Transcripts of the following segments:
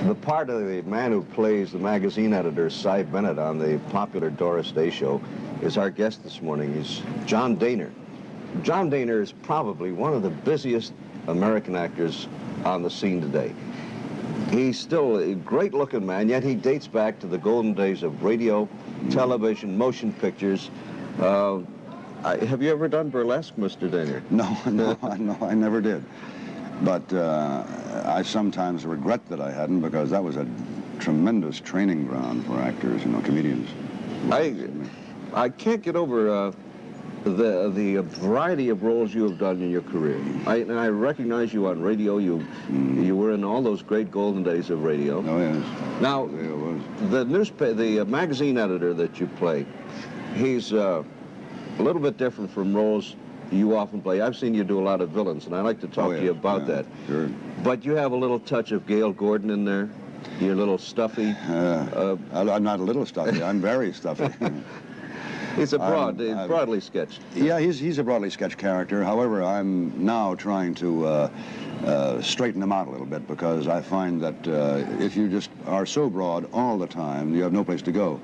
The part of the man who plays the magazine editor, Cy Bennett, on the popular Doris Day show is our guest this morning. He's John Dehner. John Dehner is probably one of the busiest American actors on the scene today. He's still a great-looking man, yet he dates back to the golden days of radio, television, motion pictures. Have you ever done burlesque, Mr. Dehner? No, I never did. But I sometimes regret that I hadn't, because that was a tremendous training ground for actors, comedians. I can't get over the variety of roles you have done in your career. I recognize you on radio. You were in all those great golden days of radio. Oh, yes. Now, Yeah, the magazine editor that you play, he's a little bit different from roles you often play. I've seen you do a lot of villains, and I'd like to talk to you about that. Sure. But you have a little touch of Gail Gordon in there. You're a little stuffy. I'm not a little stuffy. I'm very stuffy. He's broadly sketched. Yeah, he's a broadly sketched character. However, I'm now trying to straighten him out a little bit, because I find that if you just are so broad all the time, you have no place to go.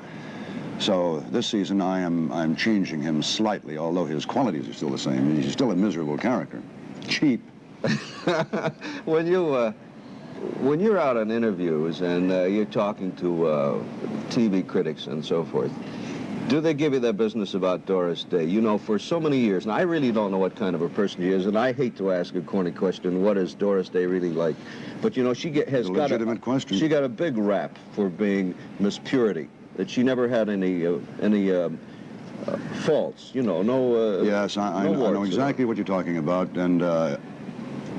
So this season I'm changing him slightly, although his qualities are still the same. He's still a miserable character. Cheap. When you're out on interviews and you're talking to TV critics and so forth, do they give you that business about Doris Day? For so many years, and I really don't know what kind of a person she is, and I hate to ask a corny question, what is Doris Day really like? But she has got a legitimate question. She got a big rap for being Miss Purity, that she never had any faults, no. Yes, I know exactly what you're talking about, and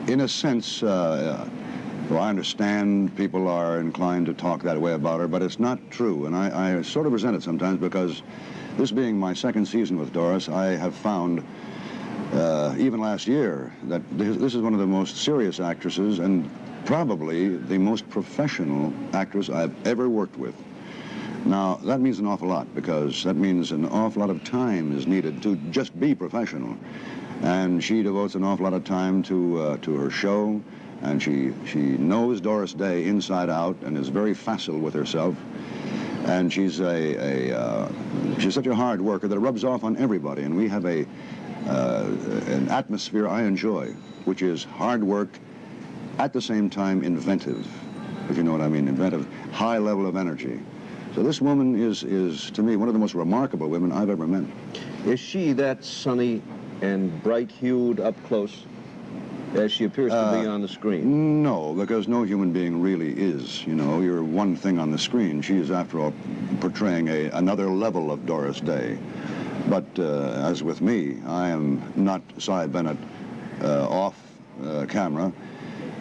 in a sense, well, I understand people are inclined to talk that way about her, but it's not true, and I sort of resent it sometimes, because this being my second season with Doris, I have found, even last year, that this is one of the most serious actresses and probably the most professional actress I've ever worked with. Now, that means an awful lot, because that means an awful lot of time is needed to just be professional, and she devotes an awful lot of time to her show. And she knows Doris Day inside out and is very facile with herself. And she's she's such a hard worker that it rubs off on everybody. And we have an atmosphere I enjoy, which is hard work, at the same time inventive, if you know what I mean, inventive, high level of energy. So this woman is to me, one of the most remarkable women I've ever met. Is she that sunny and bright-hued up close as she appears to be on the screen? No, because no human being really is. You're one thing on the screen. She is, after all, portraying another level of Doris Day. But as with me, I am not Cy Bennett off camera,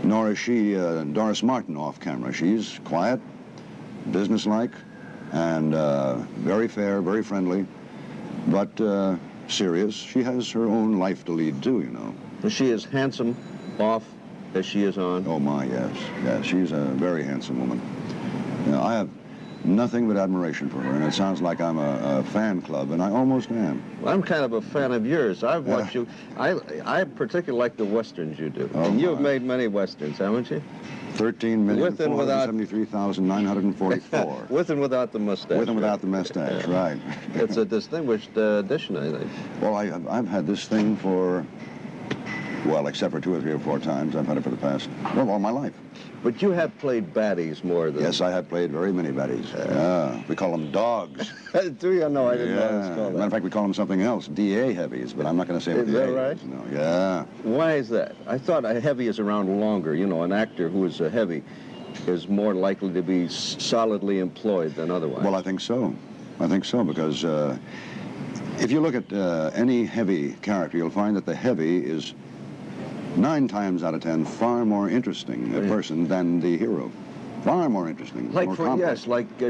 nor is she Doris Martin off camera. She's quiet, businesslike, and very fair, very friendly, but serious. She has her own life to lead, too, Is she as handsome off as she is on? Oh, my, yes. Yes, she's a very handsome woman. I have nothing but admiration for her, and it sounds like I'm a fan club, and I almost am. Well, I'm kind of a fan of yours. I've watched you. I particularly like the westerns you do. Oh, and you've made many westerns, haven't you? 13,473,944. With and without the mustache. With and without the mustache, right. It's a distinguished addition, I think. Well, I've had this thing for, well, except for 2 or 3 or 4 times, I've had it for the past, all my life. But you have played baddies more than... Yes, I have played very many baddies. We call them dogs. Do you? No, I didn't know it was called that. Matter of fact, we call them something else, DA heavies, but I'm not going to say what DA is. Is that right? No, yeah. Why is that? I thought a heavy is around longer. An actor who is a heavy is more likely to be solidly employed than otherwise. Well, I think so. Because if you look at any heavy character, you'll find that the heavy is 9 times out of 10 far more interesting a person than the hero. Far more interesting. Like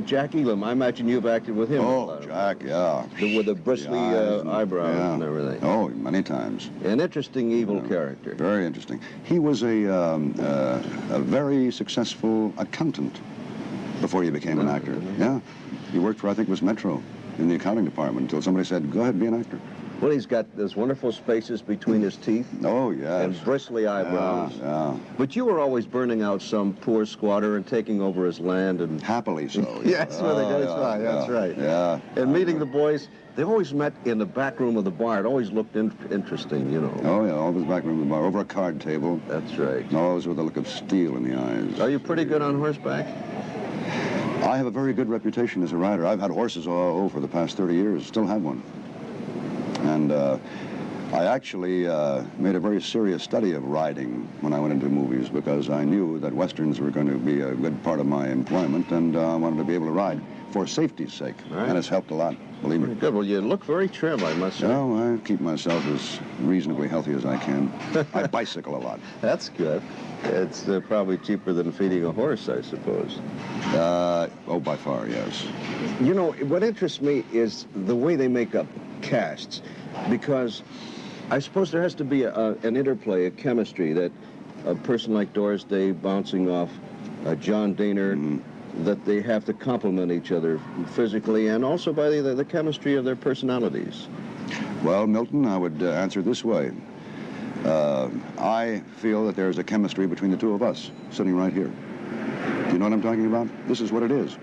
Jack Elam. I imagine you've acted with him. Oh, Jack, yeah. With the bristly eyebrows and everything. Oh, many times. An interesting evil character. Very interesting. He was a very successful accountant before he became an actor. Yeah. He worked for, I think it was Metro, in the accounting department, until somebody said, go ahead, be an actor. Well, he's got those wonderful spaces between his teeth Oh, yes. and bristly eyebrows. Yeah. But you were always burning out some poor squatter and taking over his land and... Happily so. Yes, that's right. Yeah. And meeting the boys, they always met in the back room of the bar. It always looked interesting, you know. Oh, yeah, always back room of the bar, over a card table. That's right. Always with a look of steel in the eyes. Are you pretty good on horseback? I have a very good reputation as a rider. I've had horses for the past 30 years, still have one. And I actually made a very serious study of riding when I went into movies because I knew that Westerns were going to be a good part of my employment, and I wanted to be able to ride for safety's sake. Right. And it's helped a lot, believe me. Pretty good. Well, you look very trim, I must say. No, I keep myself as reasonably healthy as I can. I bicycle a lot. That's good. It's probably cheaper than feeding a horse, I suppose. By far, yes. You know, what interests me is the way they make up casts, because I suppose there has to be an interplay, a chemistry, that a person like Doris Day bouncing off John Dehner, that they have to complement each other physically and also by the chemistry of their personalities. Well, Milton, I would answer this way. I feel that there's a chemistry between the two of us, sitting right here. Do you know what I'm talking about? This is what it is.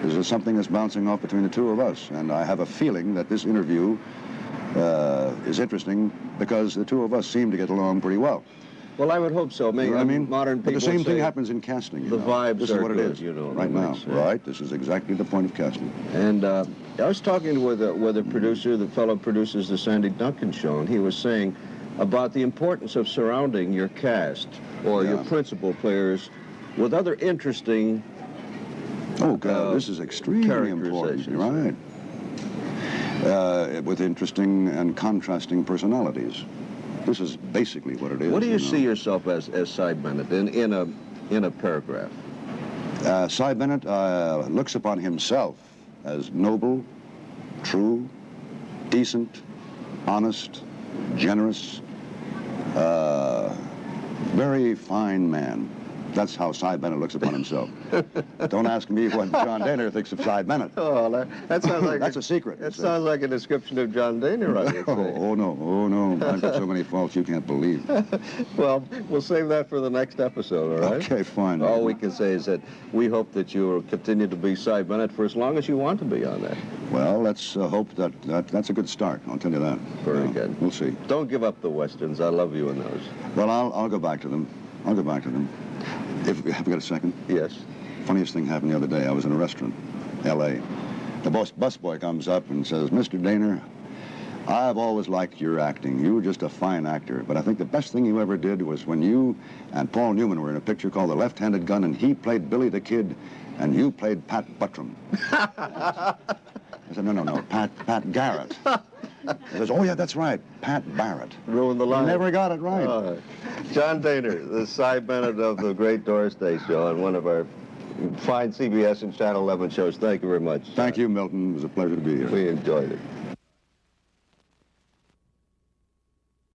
This is something that's bouncing off between the two of us, and I have a feeling that this interview is interesting because the two of us seem to get along pretty well. Well, I would hope so. You know what I mean? Modern people But the same say thing happens in casting. the vibes This is are what it good, is, you know, right the now. mix, yeah. Right? This is exactly the point of casting. And I was talking with a producer, the fellow produces the Sandy Duncan show, and he was saying about the importance of surrounding your cast or your principal players with other interesting Oh, God, this is extremely important. characterizations. Right. With interesting and contrasting personalities. This is basically what it is. What do you know. see yourself as Cy Bennett in a paragraph? Cy Bennett looks upon himself as noble, true, decent, honest, generous, very fine man. That's how Cy Bennett looks upon himself. Don't ask me what John Dehner thinks of Cy Bennett. Oh, that sounds like That's a secret. That sounds like a description of John Dehner, I would say. Oh, no. I've got so many faults you can't believe. Well, we'll save that for the next episode, all right? Okay, fine. All we can say is that we hope that you will continue to be Cy Bennett for as long as you want to be on that. Well, let's hope that's a good start. I'll tell you that. Very good. We'll see. Don't give up the Westerns. I love you in those. Well, I'll go back to them. I'll go back to them. Have we got a second? Yes. Funniest thing happened the other day. I was in a restaurant, L.A. The busboy comes up and says, Mr. Dehner, I've always liked your acting. You were just a fine actor. But I think the best thing you ever did was when you and Paul Newman were in a picture called The Left-Handed Gun, and he played Billy the Kid, and you played Pat Buttram. I said, no, Pat Garrett. He says, oh, yeah, that's right, Pat Barrett. Ruined the line. You never got it right. John Dehner, the Cy Bennett of the Great Doris Day Show, and one of our fine CBS and Channel 11 shows. Thank you very much. Thank you, Milton. It was a pleasure to be here. We enjoyed it.